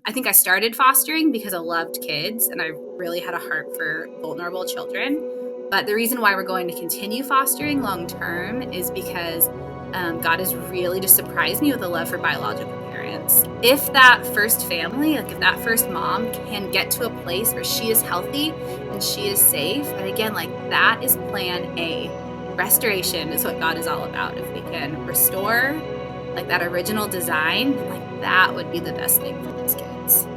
I think I started fostering because I loved kids and I really had a heart for vulnerable children. But the reason why we're going to continue fostering long term is because God has really just surprised me with a love for biological parents. If that first family, like if that first mom can get to a place where she is healthy and she is safe, and again, like that is plan A. Restoration is what God is all about. If we can restore like that original design, like that would be the best thing for these kids.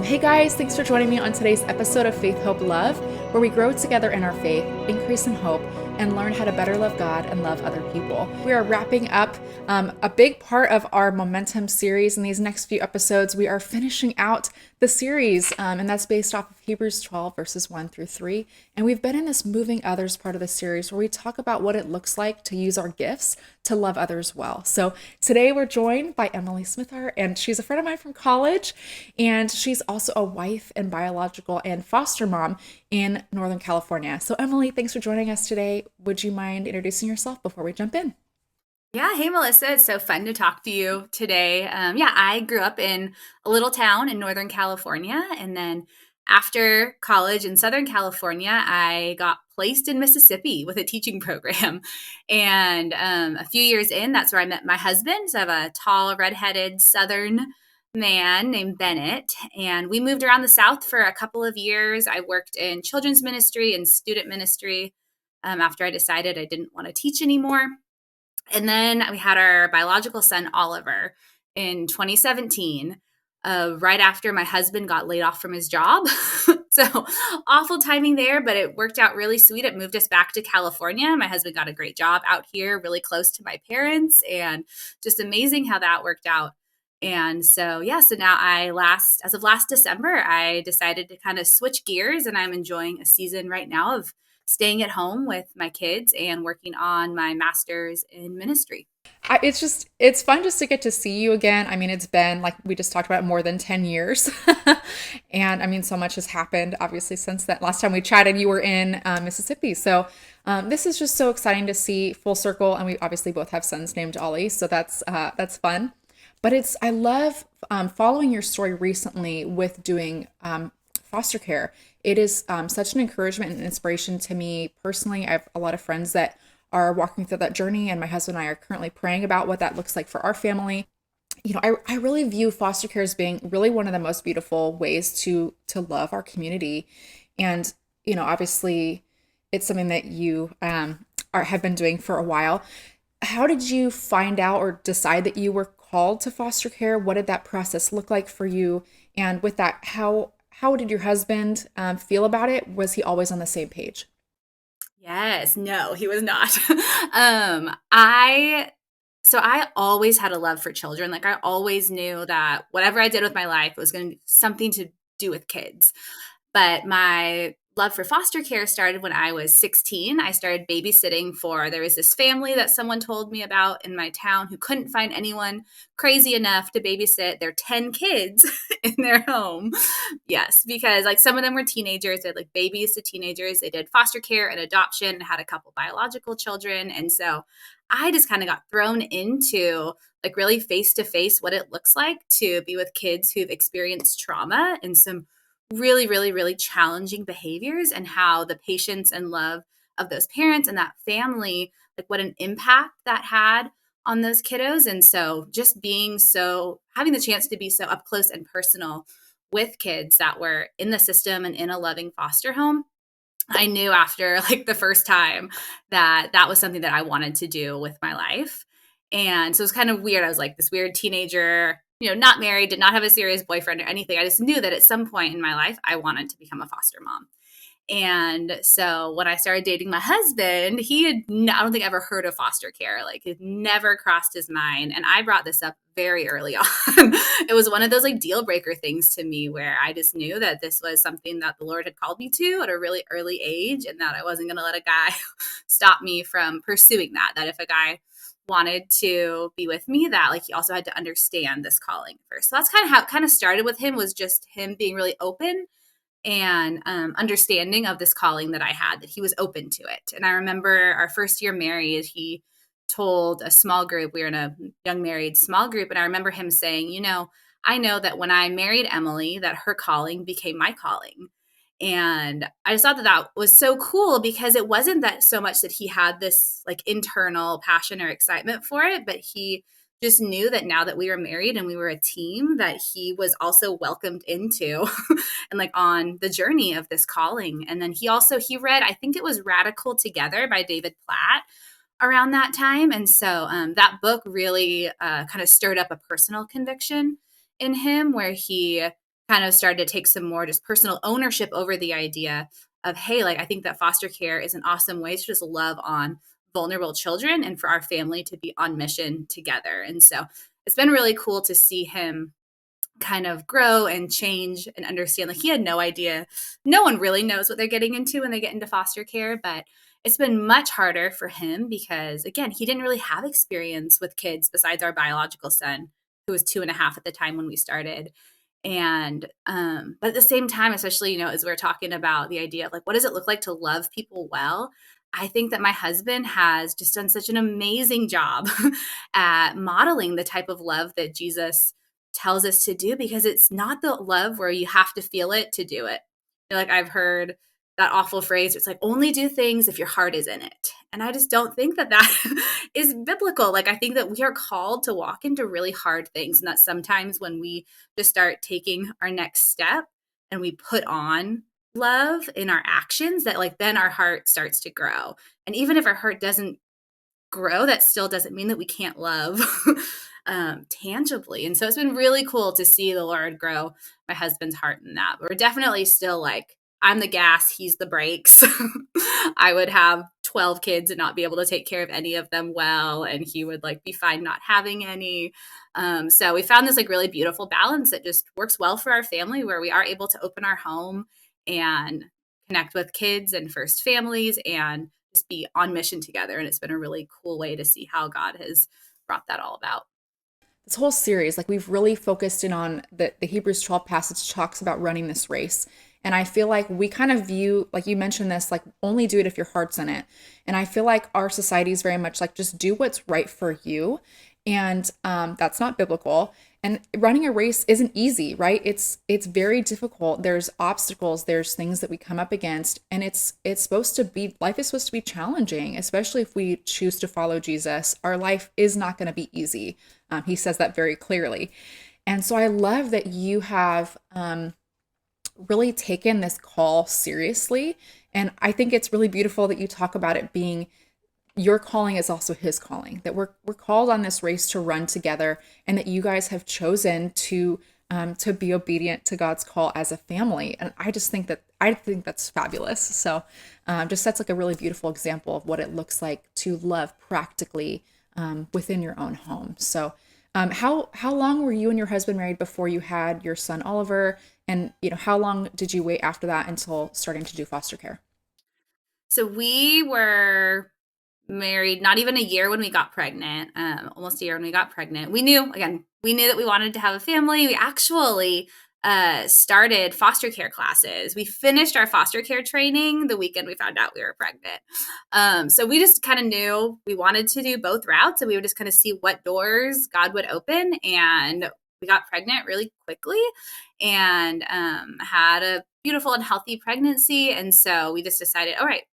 Hey guys, thanks for joining me on today's episode of Faith, Hope, Love, where we grow together in our faith, increase in hope, and learn how to better love God and love other people. We are wrapping up a big part of our Momentum series in these next few episodes. We are finishing out the series, and that's based off of Hebrews 12, verses 1 through 3. And we've been in this Moving Others part of the series where we talk about what it looks like to use our gifts to love others well. So today we're joined by Emily Smithhart, and she's a friend of mine from college, and she's also a wife and biological and foster mom in Northern California. So Emily, thanks for joining us today. Would you mind introducing yourself before we jump in? Yeah, hey Melissa, it's so fun to talk to you today. Yeah, I grew up in a little town in Northern California, and then after college in Southern California, I got placed in Mississippi with a teaching program. And a few years in, that's where I met my husband. So I have a tall, redheaded Southern man named Bennett, and we moved around the South for a couple of years. I worked in children's ministry and student ministry after I decided I didn't want to teach anymore. And then we had our biological son, Oliver, in 2017, right after my husband got laid off from his job. So awful timing there, but it worked out really sweet. It moved us back to California. My husband got a great job out here, really close to my parents, and just amazing how that worked out. And so, yeah, so now as of last December, I decided to kind of switch gears, and I'm enjoying a season right now of staying at home with my kids and working on my master's in ministry. It's fun just to get to see you again. I mean, it's been like we just talked about more than 10 years. And I mean, so much has happened obviously since that last time we chatted. You were in Mississippi. So this is just so exciting to see full circle. And we obviously both have sons named Ollie. So that's fun. But I love following your story recently with doing foster care. It is such an encouragement and inspiration to me personally. I have a lot of friends that are walking through that journey, and my husband and I are currently praying about what that looks like for our family. You know, I really view foster care as being really one of the most beautiful ways to love our community. And, you know, obviously it's something that you have been doing for a while. How did you find out or decide that you were called to foster care? What did that process look like for you? And with that, how did your husband feel about it? Was he always on the same page? Yes, no, he was not. I always had a love for children. Like I always knew that whatever I did with my life was going to be something to do with kids. But my love for foster care started when I was 16. I started babysitting there was this family that someone told me about in my town who couldn't find anyone crazy enough to babysit their 10 kids in their home. Yes, because like some of them were teenagers. They had like babies to teenagers. They did foster care and adoption and had a couple biological children. And so I just kind of got thrown into like really face to face what it looks like to be with kids who've experienced trauma and some really, really, really challenging behaviors, and how the patience and love of those parents and that family, like what an impact that had on those kiddos. And so just having the chance to be so up close and personal with kids that were in the system and in a loving foster home, I knew after like the first time that that was something that I wanted to do with my life. And so it was kind of weird. I was like this weird teenager, not married, did not have a serious boyfriend or anything. I just knew that at some point in my life, I wanted to become a foster mom. And so when I started dating my husband, I don't think ever heard of foster care. Like it never crossed his mind. And I brought this up very early on. It was one of those like deal breaker things to me where I just knew that this was something that the Lord had called me to at a really early age, and that I wasn't going to let a guy stop me from pursuing that. That if a guy wanted to be with me, that like he also had to understand this calling first. So that's kind of how it kind of started with him, was just him being really open and understanding of this calling that I had, that he was open to it. And I remember our first year married, he told a small group, we were in a young married small group, and I remember him saying, I know that when I married Emily, that her calling became my calling. And I just thought that that was so cool because it wasn't that so much that he had this like internal passion or excitement for it, but he just knew that now that we were married and we were a team, that he was also welcomed into and like on the journey of this calling. And then he read, I think it was Radical Together by David Platt around that time. And so that book really kind of stirred up a personal conviction in him where he kind of started to take some more just personal ownership over the idea of, hey, like I think that foster care is an awesome way to just love on vulnerable children and for our family to be on mission together. And so it's been really cool to see him kind of grow and change and understand. Like he had no idea. No one really knows what they're getting into when they get into foster care, but it's been much harder for him because, again, he didn't really have experience with kids besides our biological son, who was 2.5 at the time when we started. And, but at the same time, especially, as we're talking about the idea of like, what does it look like to love people well? I think that my husband has just done such an amazing job at modeling the type of love that Jesus tells us to do because it's not the love where you have to feel it to do it. Like I've heard that awful phrase, it's like only do things if your heart is in it. And I just don't think that that is biblical. Like I think that we are called to walk into really hard things. And that sometimes when we just start taking our next step and we put on love in our actions, that like then our heart starts to grow. And even if our heart doesn't grow, that still doesn't mean that we can't love tangibly. And so it's been really cool to see the Lord grow my husband's heart in that. But we're definitely still like, I'm the gas, he's the brakes. I would have 12 kids and not be able to take care of any of them well. And he would like be fine not having any. So we found this like really beautiful balance that just works well for our family where we are able to open our home and connect with kids and first families and just be on mission together. And it's been a really cool way to see how God has brought that all about. This whole series, like we've really focused in on the Hebrews 12 passage talks about running this race. And I feel like we kind of view, like you mentioned this, like only do it if your heart's in it. And I feel like our society is very much like just do what's right for you. And that's not biblical. And running a race isn't easy, right? It's very difficult. There's obstacles, there's things that we come up against, and it's supposed to be life is supposed to be challenging, especially if we choose to follow Jesus. Our life is not going to be easy. He says that very clearly. And so I love that you have really taken this call seriously. And I think it's really beautiful that you talk about it being your calling is also his calling, that we're called on this race to run together, and that you guys have chosen to be obedient to God's call as a family. And I think that's fabulous. So just that's like a really beautiful example of what it looks like to love practically within your own home. So how long were you and your husband married before you had your son Oliver? And how long did you wait after that until starting to do foster care? So we were married not even a year when we got pregnant, almost a year when we got pregnant. We knew that we wanted to have a family. We actually started foster care classes. We finished our foster care training the weekend we found out we were pregnant. So we just kind of knew we wanted to do both routes, and we would just kind of see what doors God would open. And we got pregnant really quickly and had a beautiful and healthy pregnancy. And so we just decided, all right,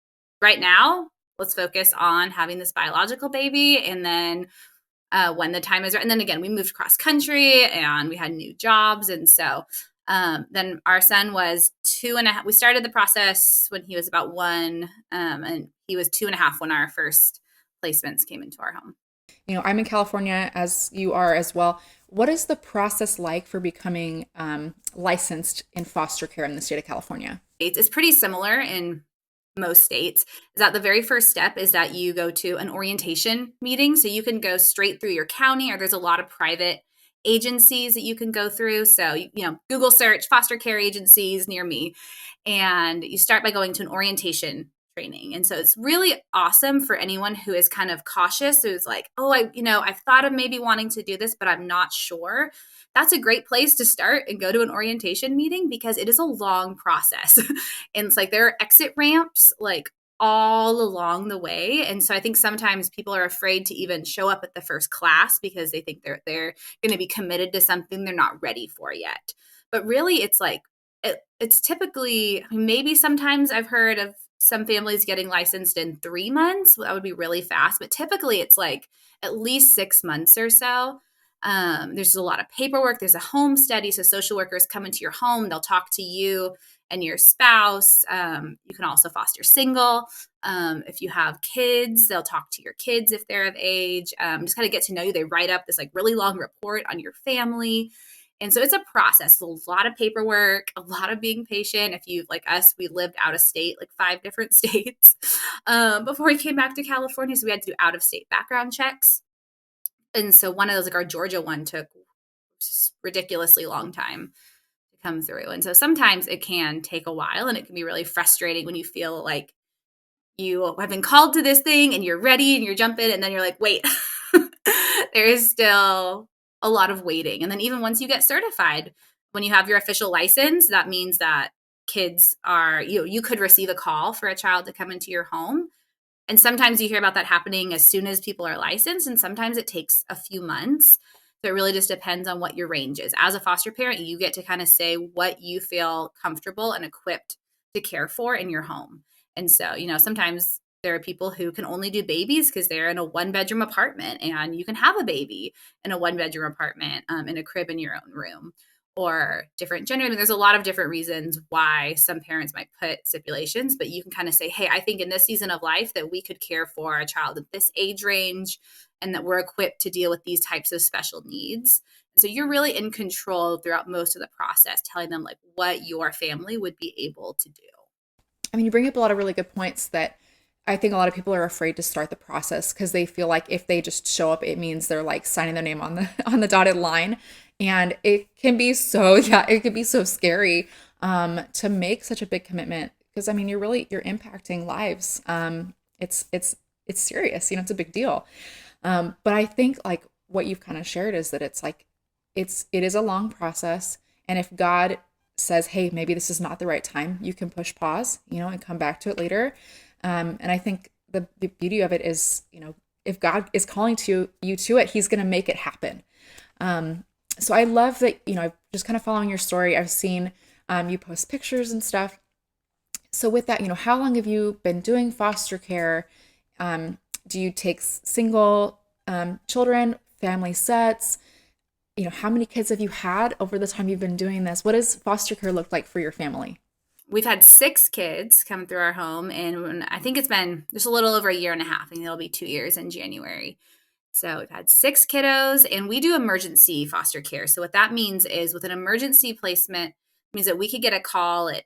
right now, let's focus on having this biological baby. And then when the time is right, and then again, we moved cross country and we had new jobs. And so then our son was 2.5. We started the process when he was about 1, and he was 2.5 when our first placements came into our home. I'm in California, as you are as well. What is the process like for becoming licensed in foster care in the state of California? It's pretty similar in most states. Is that the very first step is that you go to an orientation meeting. So you can go straight through your county, or there's a lot of private agencies that you can go through. So, Google search foster care agencies near me, and you start by going to an orientation training. And so it's really awesome for anyone who is kind of cautious, who's like, oh, I've thought of maybe wanting to do this, but I'm not sure. That's a great place to start and go to an orientation meeting because it is a long process. And it's like there are exit ramps like all along the way. And so I think sometimes people are afraid to even show up at the first class because they think they're going to be committed to something they're not ready for yet. But really, it's like it's typically, maybe sometimes I've heard of some families getting licensed in 3 months. That would be really fast, but typically it's like at least 6 months or so. There's a lot of paperwork. There's a home study. So social workers come into your home. They'll talk to you and your spouse. You can also foster single. If you have kids, they'll talk to your kids if they're of age. Just kind of get to know you. They write up this like really long report on your family. And so it's a process, a lot of paperwork, a lot of being patient. If you, like us, we lived out of state, like 5 different states before we came back to California. So we had to do out of state background checks. And so one of those, like our Georgia one, took just ridiculously long time to come through. And so sometimes it can take a while, and it can be really frustrating when you feel like you have been called to this thing and you're ready and you're jumping, and then you're like, wait, there is still a lot of waiting. And then even once you get certified, when you have your official license, that means that kids are, you could receive a call for a child to come into your home. And sometimes you hear about that happening as soon as people are licensed, and sometimes it takes a few months. So it really just depends on what your range is. As a foster parent, you get to kind of say what you feel comfortable and equipped to care for in your home. And so, sometimes there are people who can only do babies because they're in a 1-bedroom apartment, and you can have a baby in a 1-bedroom apartment in a crib in your own room, or different gender. I mean, there's a lot of different reasons why some parents might put stipulations, but you can kind of say, hey, I think in this season of life that we could care for a child at this age range, and that we're equipped to deal with these types of special needs. So you're really in control throughout most of the process, telling them like what your family would be able to do. I mean, you bring up a lot of really good points that I think a lot of people are afraid to start the process because they feel like if they just show up, it means they're like signing their name on the dotted line. And it can be so, yeah, it can be so scary to make such a big commitment because I mean, you're impacting lives. It's serious, it's a big deal. But I think like what you've kind of shared is that it's like it is a long process, and if God says, hey, maybe this is not the right time, you can push pause, and come back to it later. And I think the beauty of it is, if God is calling to you to it, he's going to make it happen. So I love that, just kind of following your story, I've seen you post pictures and stuff. So with that, how long have you been doing foster care? Do you take single children, family sets? How many kids have you had over the time you've been doing this? What does foster care look like for your family? We've had 6 kids come through our home, and I think it's been just a little over a year and a half. I think it'll be 2 years in January. So we've had 6 kiddos, and we do emergency foster care. So what that means is with an emergency placement, it means that we could get a call at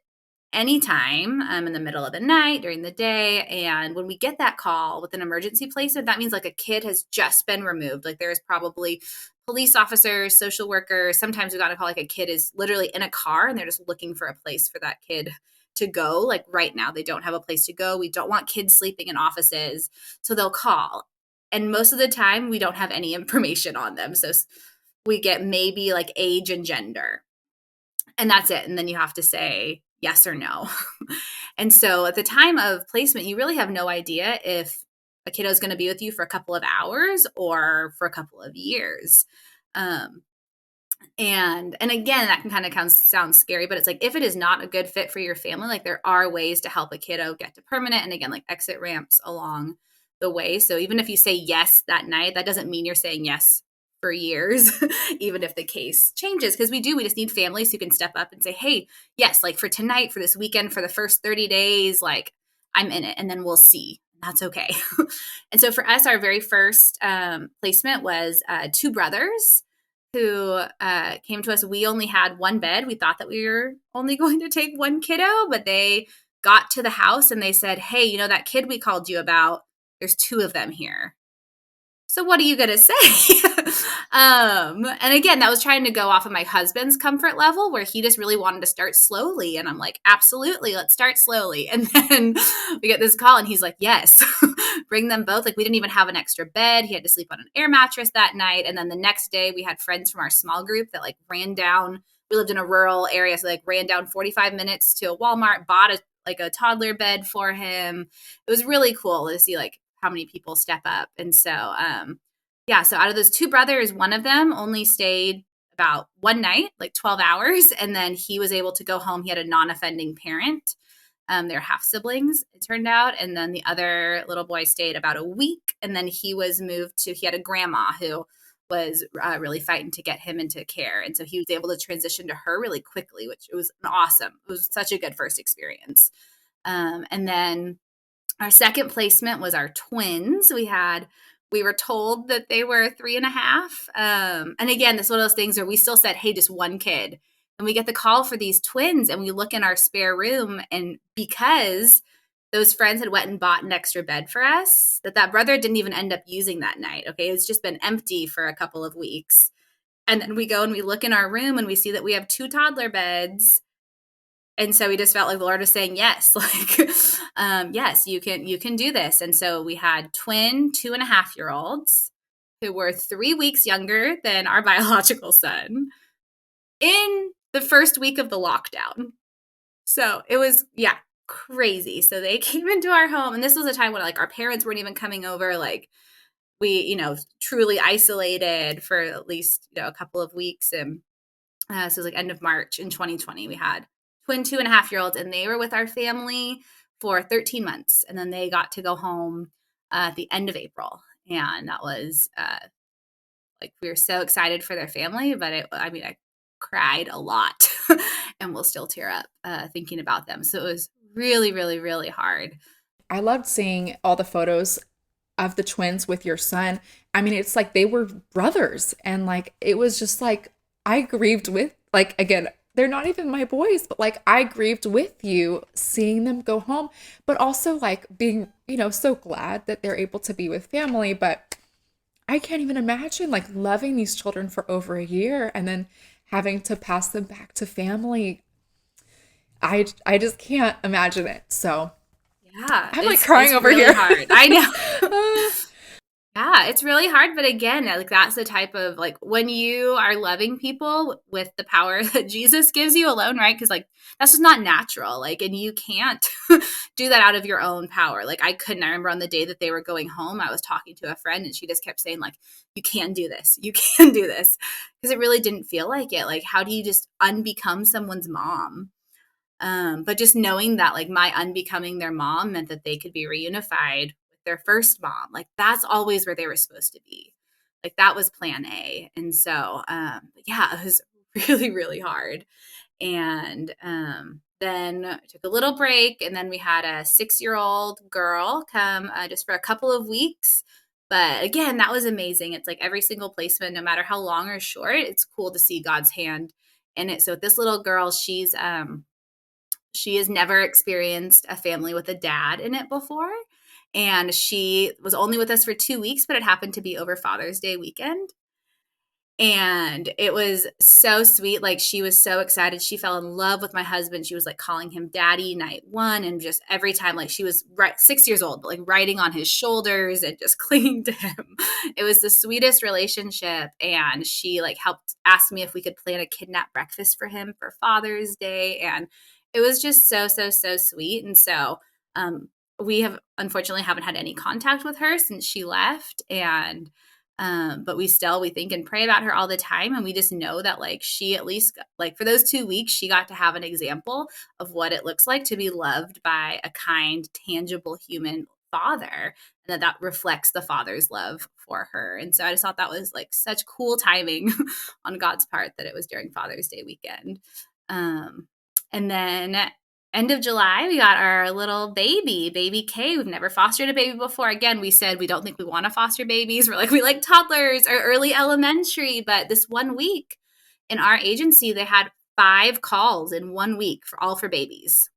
any time in the middle of the night, during the day. And when we get that call with an emergency placement, that means like a kid has just been removed. Like there's probably police officers, social workers. Sometimes we got a call like a kid is literally in a car and they're just looking for a place for that kid to go. Like right now, they don't have a place to go. We don't want kids sleeping in offices. So they'll call. And most of the time, we don't have any information on them. So we get maybe like age and gender, and that's it. And then you have to say yes or no. And so at the time of placement, you really have no idea if a kiddo is going to be with you for a couple of hours or for a couple of years. And again, that can kind of sound scary, but it's like if it is not a good fit for your family, like there are ways to help a kiddo get to permanent, and again, like exit ramps along the way. So even if you say yes that night, that doesn't mean you're saying yes for years, even if the case changes. Because we just need families who can step up and say, hey, yes, like for tonight, for this weekend, for the first 30 days, like I'm in it, and then we'll see. That's okay. And so for us, our very first placement was 2 brothers who came to us. We only had 1 bed. We thought that we were only going to take 1 kiddo, but they got to the house and they said, hey, that kid we called you about, there's 2 of them here. So what are you going to say? And again, that was trying to go off of my husband's comfort level where he just really wanted to start slowly. And I'm like, absolutely, let's start slowly. And then we get this call and he's like, yes, bring them both. Like we didn't even have an extra bed. He had to sleep on an air mattress that night. And then the next day we had friends from our small group that like ran down. We lived in a rural area. So like ran down 45 minutes to a Walmart, bought like a toddler bed for him. It was really cool to see like how many people step up. And so, yeah, so out of those two brothers, one of them only stayed about one night, like 12 hours. And then he was able to go home. He had a non-offending parent. They're half siblings, it turned out. And then the other little boy stayed about a week. And then he was moved to, he had a grandma who was really fighting to get him into care. And so he was able to transition to her really quickly, which it was awesome. It was such a good first experience. And then our second placement was our twins. We were told that they were 3.5. And again, this is one of those things where we still said, hey, just one kid. And we get the call for these twins and we look in our spare room, and because those friends had went and bought an extra bed for us, that brother didn't even end up using that night. Okay. It's just been empty for a couple of weeks. And then we go and we look in our room and we see that we have two toddler beds. And so we just felt like the Lord was saying, yes, like, yes, you can do this. And so we had twin 2.5-year-olds who were 3 weeks younger than our biological son in the first week of the lockdown. So it was, yeah, crazy. So they came into our home, and this was a time when like our parents weren't even coming over. Like we, truly isolated for at least, a couple of weeks. And so it was like end of March in 2020, we had twin 2.5-year-olds, and they were with our family for 13 months. And then they got to go home at the end of April. And that was like, we were so excited for their family, but I cried a lot and will still tear up thinking about them. So it was really, really, really hard. I loved seeing all the photos of the twins with your son. I mean, it's like they were brothers, and like it was just like I grieved with, like, again, they're not even my boys, but like I grieved with you seeing them go home, but also like being, so glad that they're able to be with family. But I can't even imagine like loving these children for over a year and then having to pass them back to family. I just can't imagine it. So Yeah, I'm like crying it's over really here. hard. I know. Yeah, it's really hard. But again, like that's the type of like when you are loving people with the power that Jesus gives you alone, right? Because like that's just not natural. Like, and you can't do that out of your own power. Like I couldn't. I remember on the day that they were going home, I was talking to a friend and she just kept saying, like, you can do this. You can do this. Because it really didn't feel like it. Like, how do you just unbecome someone's mom? But just knowing that like my unbecoming their mom meant that they could be reunified with their first mom, like that's always where they were supposed to be. Like that was plan A. And so, yeah, it was really, really hard. And then I took a little break, and then we had a 6-year-old girl come just for a couple of weeks. But again, that was amazing. It's like every single placement, no matter how long or short, it's cool to see God's hand in it. So with this little girl, she has never experienced a family with a dad in it before. And she was only with us for 2 weeks, but it happened to be over Father's Day weekend. And it was so sweet. Like she was so excited. She fell in love with my husband. She was like calling him daddy night one. And just every time, like she was 6 years old, but like riding on his shoulders and just clinging to him. It was the sweetest relationship. And she like helped ask me if we could plan a kidnap breakfast for him for Father's Day. And it was just so, so, so sweet. And so we have unfortunately haven't had any contact with her since she left. And but we think and pray about her all the time. And we just know that like she, at least like for those 2 weeks, she got to have an example of what it looks like to be loved by a kind, tangible human father, and that reflects the father's love for her. And so I just thought that was like such cool timing on God's part that it was during Father's Day weekend. And then end of July, we got our little baby Kay. We've never fostered a baby before. Again, we said we don't think we want to foster babies. We're like, we like toddlers or early elementary. But this 1 week in our agency, they had 5 calls in 1 week all for babies.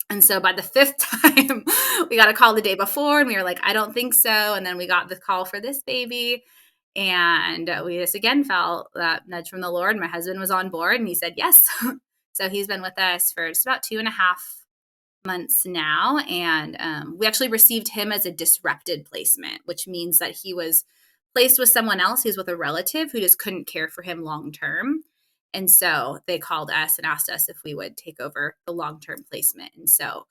And so by the 5th time, we got a call the day before, and we were like, I don't think so. And then we got the call for this baby. And we just again felt that nudge from the Lord. My husband was on board, and he said yes. So he's been with us for just about 2.5 months now. And we actually received him as a disrupted placement, which means that he was placed with someone else. He was with a relative who just couldn't care for him long term. And so they called us and asked us if we would take over the long-term placement. And so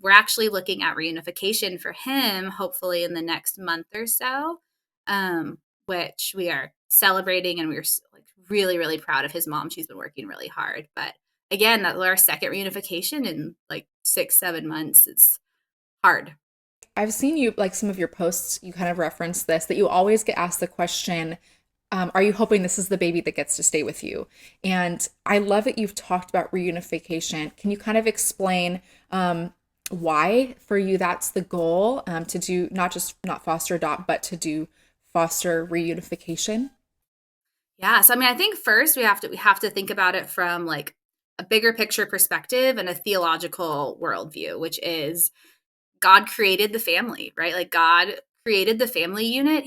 we're actually looking at reunification for him, hopefully in the next month or so, which we are celebrating, and we're like really, really proud of his mom. She's been working really hard. But again, that's our second reunification in like 6, 7 months. It's hard. I've seen you, like some of your posts, you kind of reference this, that you always get asked the question, are you hoping this is the baby that gets to stay with you? And I love that you've talked about reunification. Can you kind of explain why for you that's the goal, to do not just not foster adopt, but to do foster reunification? Yeah. So I mean, I think first we have to think about it from like a bigger picture perspective and a theological worldview, which is God created the family, right? Like God created the family unit.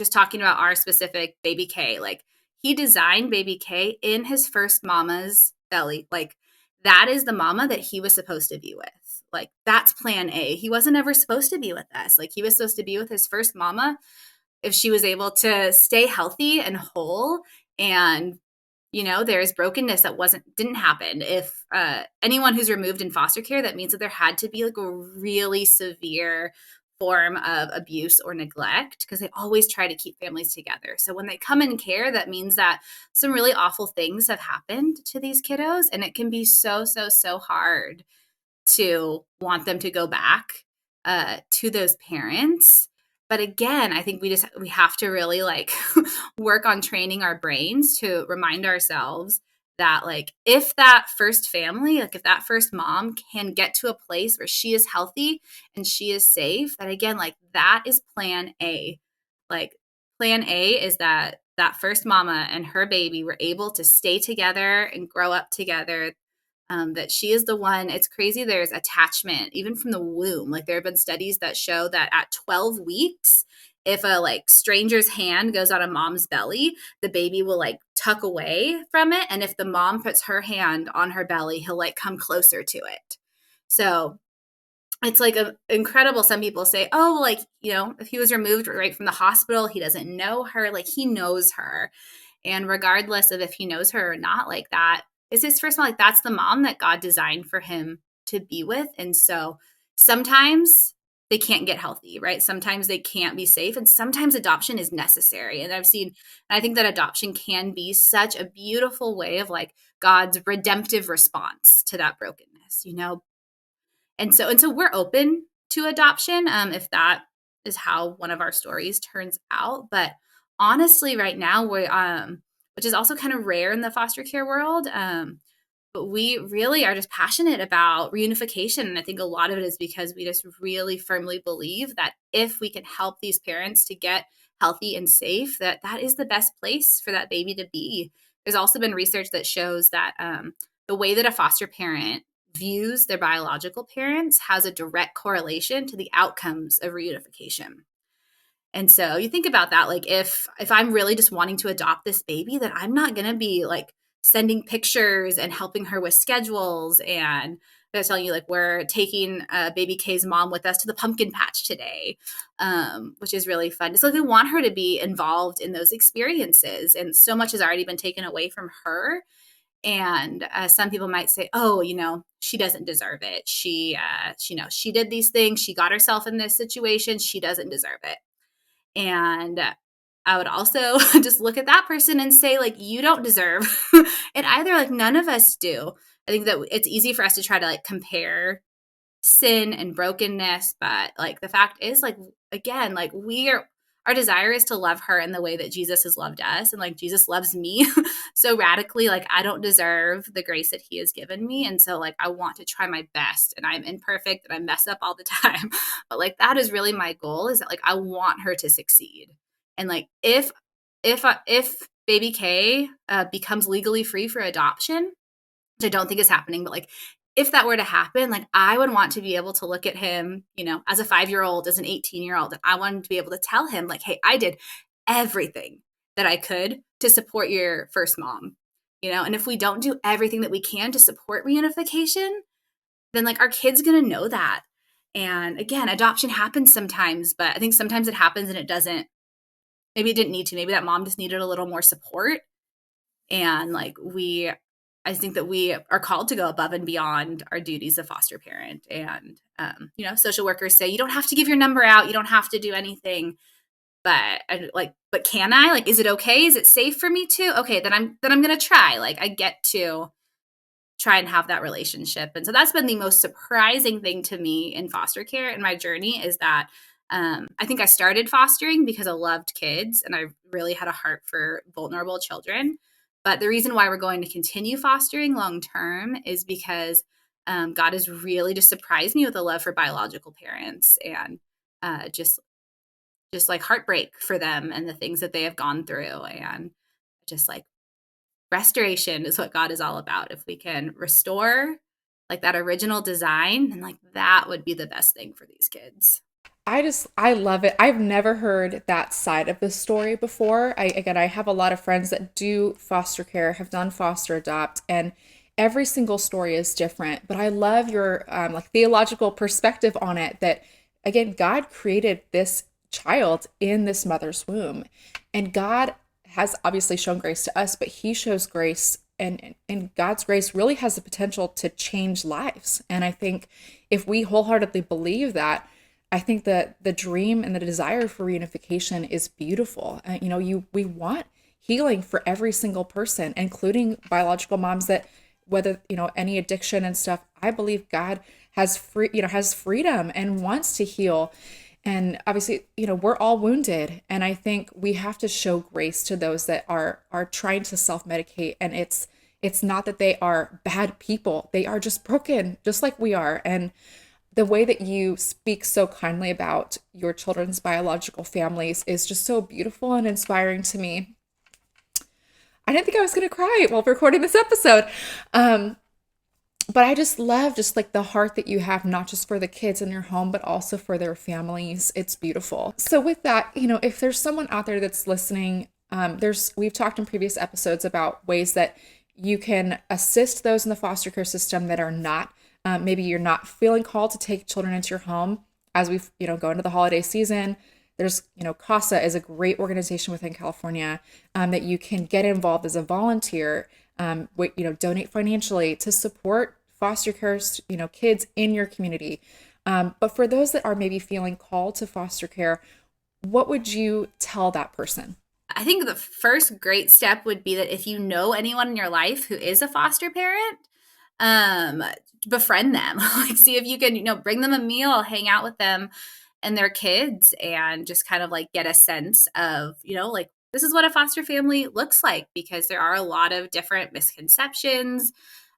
Just talking about our specific baby K, like he designed baby K in his first mama's belly. Like that is the mama that he was supposed to be with. Like that's plan A. He wasn't ever supposed to be with us. Like he was supposed to be with his first mama if she was able to stay healthy and whole. And there's brokenness that didn't happen. If anyone who's removed in foster care, that means that there had to be like a really severe form of abuse or neglect, because they always try to keep families together. So when they come in care, that means that some really awful things have happened to these kiddos, and it can be so, so, so hard to want them to go back to those parents. But again, I think we have to really like work on training our brains to remind ourselves that like if that first family, like if that first mom can get to a place where she is healthy and she is safe, that again, like that is plan A. Like plan A is that first mama and her baby were able to stay together and grow up together, that she is the one. It's crazy. There's attachment even from the womb. Like there have been studies that show that at 12 weeks, if a like stranger's hand goes on a mom's belly, the baby will like tuck away from it. And if the mom puts her hand on her belly, he'll like come closer to it. So it's like incredible. Some people say, oh, like, if he was removed right from the hospital, he doesn't know her. Like he knows her. And regardless of if he knows her or not, like that is his first mom. Like that's the mom that God designed for him to be with. And so sometimes they can't get healthy, right? Sometimes they can't be safe. And sometimes adoption is necessary. And I think that adoption can be such a beautiful way of like God's redemptive response to that brokenness. And so we're open to adoption, if that is how one of our stories turns out. But honestly, right now which is also kind of rare in the foster care world, but we really are just passionate about reunification. And I think a lot of it is because we just really firmly believe that if we can help these parents to get healthy and safe, that is the best place for that baby to be. There's also been research that shows that the way that a foster parent views their biological parents has a direct correlation to the outcomes of reunification. And so you think about that, like if I'm really just wanting to adopt this baby, then I'm not going to be like sending pictures and helping her with schedules. And they're telling you like we're taking baby K's mom with us to the pumpkin patch today, which is really fun. It's like we want her to be involved in those experiences, and so much has already been taken away from her. And some people might say, oh, she doesn't deserve it. She did these things. She got herself in this situation. She doesn't deserve it. And I would also just look at that person and say, like, you don't deserve it either. Like, none of us do. I think that it's easy for us to try to like compare sin and brokenness, but like the fact is, like, again, like our desire is to love her in the way that Jesus has loved us, and like Jesus loves me so radically. Like I don't deserve the grace that he has given me, and so like I want to try my best, and I'm imperfect and I mess up all the time, but like that is really my goal, is that like I want her to succeed. And like if baby K becomes legally free for adoption, which I don't think is happening, but like if that were to happen, like I would want to be able to look at him, as a 5-year-old, as an 18-year-old, and I wanted to be able to tell him like, hey, I did everything that I could to support your first mom, and if we don't do everything that we can to support reunification, then like our kid's going to know that. And again, adoption happens sometimes, but I think sometimes it happens and it doesn't, maybe it didn't need to, maybe that mom just needed a little more support. And like I think that we are called to go above and beyond our duties of foster parent. And, social workers say you don't have to give your number out. You don't have to do anything. But can I? Like, is it okay? Is it safe for me to? Okay, then I'm going to try. Like, I get to try and have that relationship. And so that's been the most surprising thing to me in foster care in my journey is that I think I started fostering because I loved kids and I really had a heart for vulnerable children. But the reason why we're going to continue fostering long term is because God has really just surprised me with a love for biological parents and just like heartbreak for them and the things that they have gone through and just like restoration is what God is all about. If we can restore like that original design, then like that would be the best thing for these kids. I love it. I've never heard that side of the story before. I have a lot of friends that do foster care, have done foster adopt, and every single story is different. But I love your like theological perspective on it that again, God created this child in this mother's womb. And God has obviously shown grace to us, but he shows grace and God's grace really has the potential to change lives. And I think if we wholeheartedly believe that, I think that the dream and the desire for reunification is beautiful. We want healing for every single person, including biological moms that whether, any addiction and stuff, I believe God has freedom and wants to heal. And obviously, we're all wounded. And I think we have to show grace to those that are trying to self-medicate. And it's not that they are bad people. They are just broken, just like we are. And the way that you speak so kindly about your children's biological families is just so beautiful and inspiring to me. I didn't think I was going to cry while recording this episode. But I just love just like the heart that you have, not just for the kids in your home, but also for their families. It's beautiful. So with that, if there's someone out there that's listening, we've talked in previous episodes about ways that you can assist those in the foster care system that are not, maybe you're not feeling called to take children into your home. As we've, go into the holiday season, there's, CASA is a great organization within California that you can get involved as a volunteer, donate financially to support foster care, kids in your community. But for those that are maybe feeling called to foster care, what would you tell that person? I think the first great step would be that if you know anyone in your life who is a foster parent, um, befriend them. Like, see if you can, bring them a meal, hang out with them and their kids, and just kind of like get a sense of, like this is what a foster family looks like, because there are a lot of different misconceptions,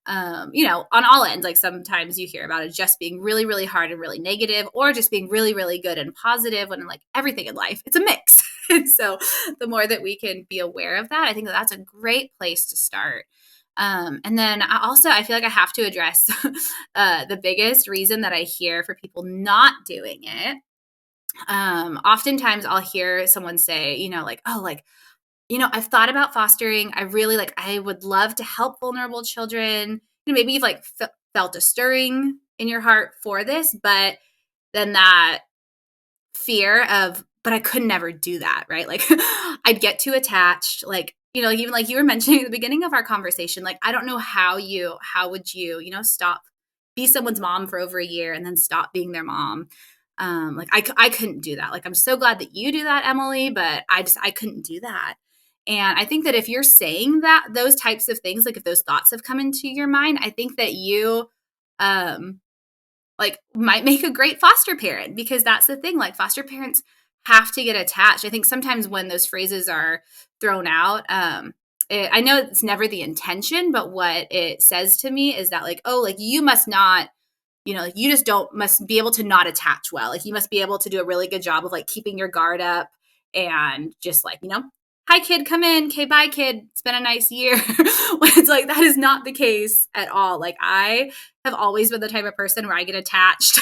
on all ends. Like sometimes you hear about it just being really, really hard and really negative, or just being really, really good and positive, when like everything in life, it's a mix. And so the more that we can be aware of that, I think that that's a great place to start. And then I feel like I have to address the biggest reason that I hear for people not doing it. Oftentimes I'll hear someone say, like, oh, like, I've thought about fostering. I really like, I would love to help vulnerable children. Maybe you've like felt a stirring in your heart for this, but then that fear of, but I could never do that, right? Like I'd get too attached, like, like even like you were mentioning at the beginning of our conversation, like I don't know how would you, stop, be someone's mom for over a year and then stop being their mom. Like I couldn't do that. Like I'm so glad that you do that, Emily, but I couldn't do that. And I think that if you're saying that, those types of things, like if those thoughts have come into your mind, I think that you um like might make a great foster parent, because that's the thing, like foster parents have to get attached. I think sometimes when those phrases are thrown out, I know it's never the intention, but what it says to me is that like, oh, like you must not, like you just don't must be able to not attach well. Like you must be able to do a really good job of like keeping your guard up and just like, hi kid, come in. Okay, bye kid. It's been a nice year. When it's like, that is not the case at all. Like I have always been the type of person where I get attached.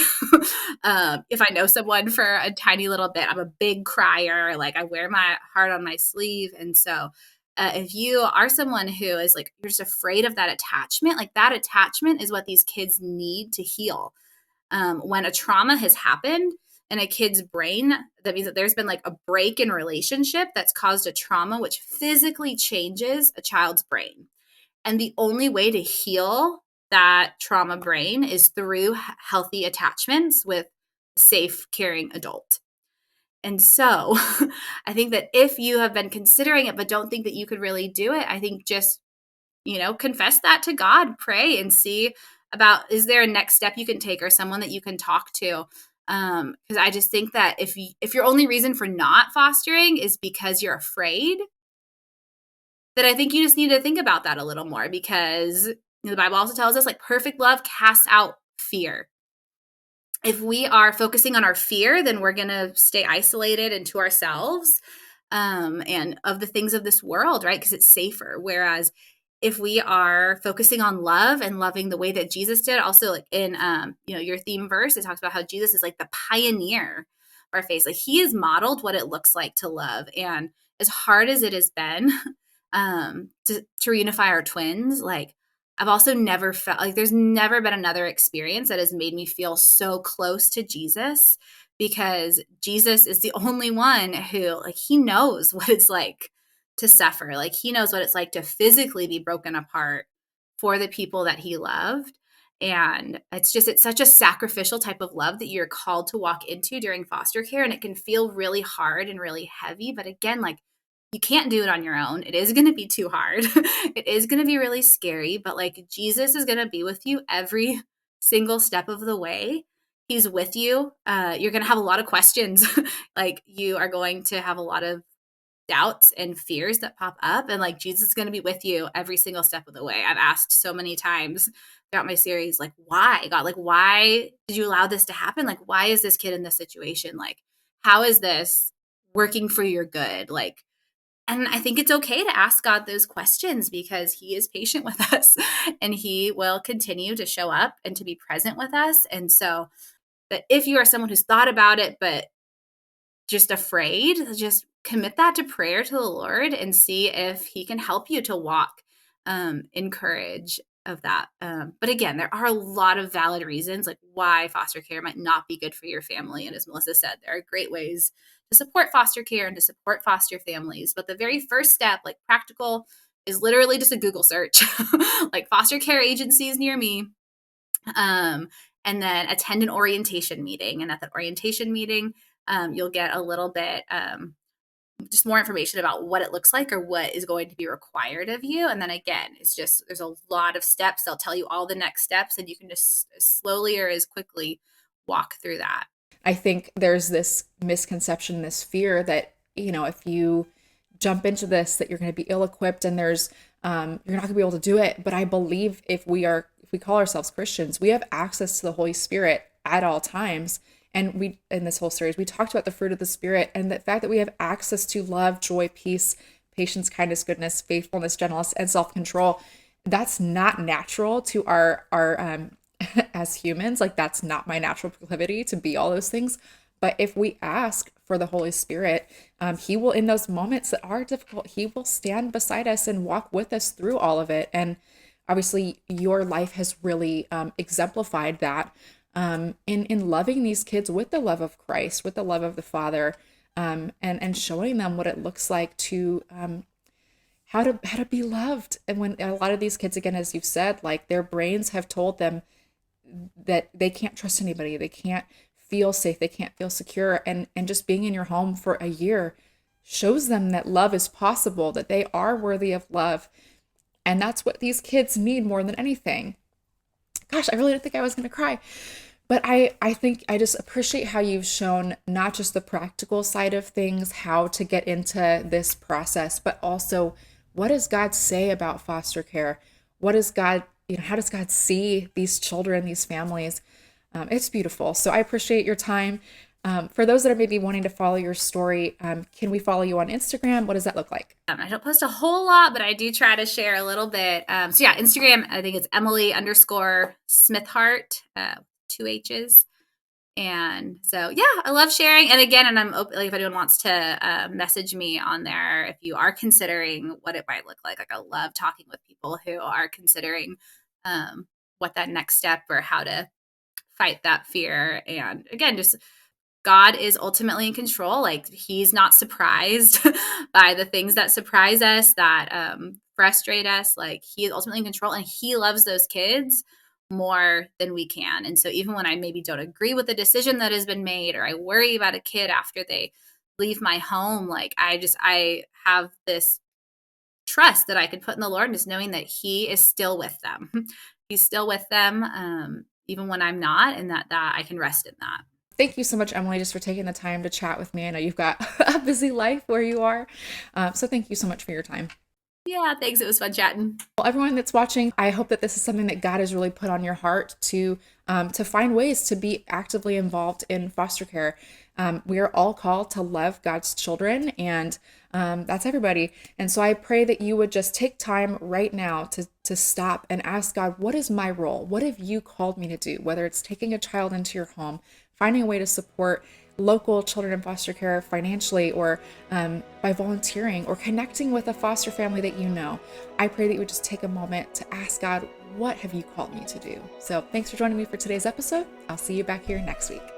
If I know someone for a tiny little bit, I'm a big crier. Like I wear my heart on my sleeve. And so if you are someone who is like, you're just afraid of that attachment, like that attachment is what these kids need to heal. When a trauma has happened, in a kid's brain, that means that there's been like a break in relationship that's caused a trauma, which physically changes a child's brain. And the only way to heal that trauma brain is through healthy attachments with a safe, caring adult. And so I think that if you have been considering it, but don't think that you could really do it, I think just, confess that to God, pray and see about, is there a next step you can take or someone that you can talk to? Because I just think that if your only reason for not fostering is because you're afraid, then I think you just need to think about that a little more, because the Bible also tells us like perfect love casts out fear. If we are focusing on our fear, then we're going to stay isolated into ourselves, and of the things of this world, right? Because it's safer. Whereas if we are focusing on love and loving the way that Jesus did, also like in, your theme verse, it talks about how Jesus is like the pioneer of our faith. Like he has modeled what it looks like to love. And as hard as it has been, to reunify our twins, like I've also never felt like there's never been another experience that has made me feel so close to Jesus, because Jesus is the only one who, like, he knows what it's like to suffer. Like, he knows what it's like to physically be broken apart for the people that he loved. And it's such a sacrificial type of love that you're called to walk into during foster care. And it can feel really hard and really heavy. But again, like, you can't do it on your own. It is going to be too hard. It is going to be really scary, but like Jesus is going to be with you every single step of the way. He's with you. You're going to have a lot of questions. Like you are going to have a lot of doubts and fears that pop up, and like Jesus is going to be with you every single step of the way. I've asked so many times throughout my series, like, why, God, like, why did you allow this to happen? Like, why is this kid in this situation? Like, how is this working for your good? Like, and I think it's okay to ask God those questions, because he is patient with us and he will continue to show up and to be present with us. And so, but if you are someone who's thought about it, but just afraid, just commit that to prayer to the Lord and see if he can help you to walk in courage of that. But again, there are a lot of valid reasons like why foster care might not be good for your family. And as Melissa said, there are great ways to support foster care and to support foster families. But the very first step, like practical, is literally just a Google search, like foster care agencies near me. Um, and then attend an orientation meeting. And at that orientation meeting, you'll get a little bit just more information about what it looks like or what is going to be required of you. And then again, it's just, there's a lot of steps. They'll tell you all the next steps, and you can just as slowly or as quickly walk through that. I think there's this misconception, this fear that, if you jump into this, that you're going to be ill equipped and you're not going to be able to do it. But I believe if we call ourselves Christians, we have access to the Holy Spirit at all times. And in this whole series, we talked about the fruit of the Spirit and the fact that we have access to love, joy, peace, patience, kindness, goodness, faithfulness, gentleness, and self-control. That's not natural to our as humans. Like that's not my natural proclivity to be all those things. But if we ask for the Holy Spirit, he will, in those moments that are difficult, he will stand beside us and walk with us through all of it. And obviously your life has really exemplified that, in loving these kids with the love of Christ, with the love of the Father, and showing them what it looks like to how to be loved. And when a lot of these kids, again, as you've said, like their brains have told them that they can't trust anybody, they can't feel safe, they can't feel secure, and just being in your home for a year shows them that love is possible, that they are worthy of love. And that's what these kids need more than anything. Gosh, I really didn't think I was going to cry. But I think I just appreciate how you've shown not just the practical side of things, how to get into this process, but also what does God say about foster care? What is God, how does God see these children, these families? It's beautiful. So I appreciate your time. For those that are maybe wanting to follow your story, can we follow you on Instagram? What does that look like? I don't post a whole lot, but I do try to share a little bit. So yeah, Instagram, I think it's Emily_Smithhart, two H's. And so, yeah, I love sharing. And again, and I'm open, like if anyone wants to message me on there, if you are considering what it might look like I love talking with people who are considering what that next step or how to fight that fear. And again, just God is ultimately in control. Like, he's not surprised by the things that surprise us, that frustrate us. Like, he is ultimately in control, and he loves those kids more than we can. And so even when I maybe don't agree with the decision that has been made, or I worry about a kid after they leave my home, like, I have this trust that I can put in the Lord, and just knowing that he is still with them. He's still with them, even when I'm not, and that I can rest in that. Thank you so much, Emily, just for taking the time to chat with me. I know you've got a busy life where you are. So thank you so much for your time. Yeah, thanks. It was fun chatting. Well, everyone that's watching, I hope that this is something that God has really put on your heart to find ways to be actively involved in foster care. We are all called to love God's children, and that's everybody. And so I pray that you would just take time right now to stop and ask God, what is my role? What have you called me to do? Whether it's taking a child into your home, finding a way to support local children in foster care financially, or by volunteering, or connecting with a foster family that you know. I pray that you would just take a moment to ask God, what have you called me to do? So thanks for joining me for today's episode. I'll see you back here next week.